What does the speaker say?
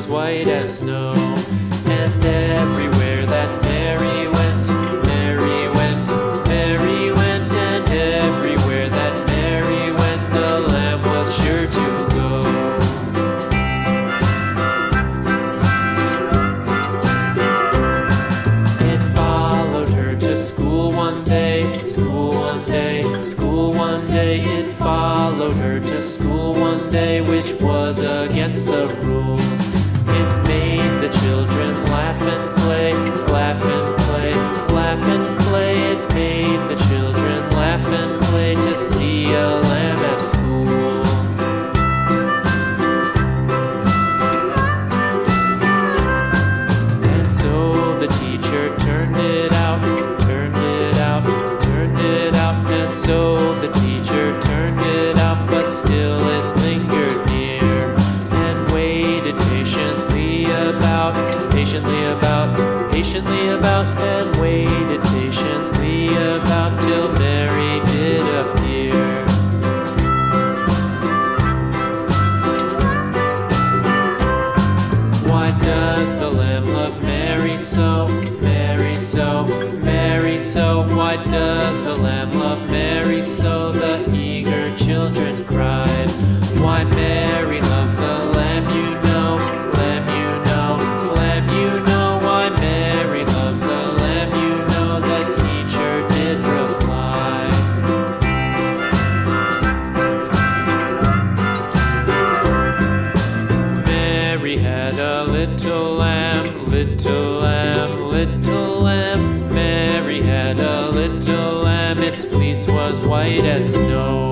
was white as snow. And everywhere that Mary went, Mary went, Mary went, and everywhere that Mary went, the lamb was sure to go. It followed her to school one day, school one day, school one day. It followed her to school one day, which was against the rules. It made the children laugh and play, laugh and play, laugh and play. It made the children laugh and play to see a lamb at school. And so the teacher turned it out, turned it out, turned it out. And so the teacher turned it out, but still it lingered near and waited patiently about, and waited patiently about till Mary did appear. Why does the lamb love Mary so, Mary so, Mary so? Why does the lamb love Mary so? The eager children cried. Why Mary loves the lamb, you know, lamb, you know, lamb, you know. Why Mary loves the lamb, you know, the teacher did reply. Mary had a little lamb, little lamb, little lamb. Mary had a little lamb, its fleece was white as snow.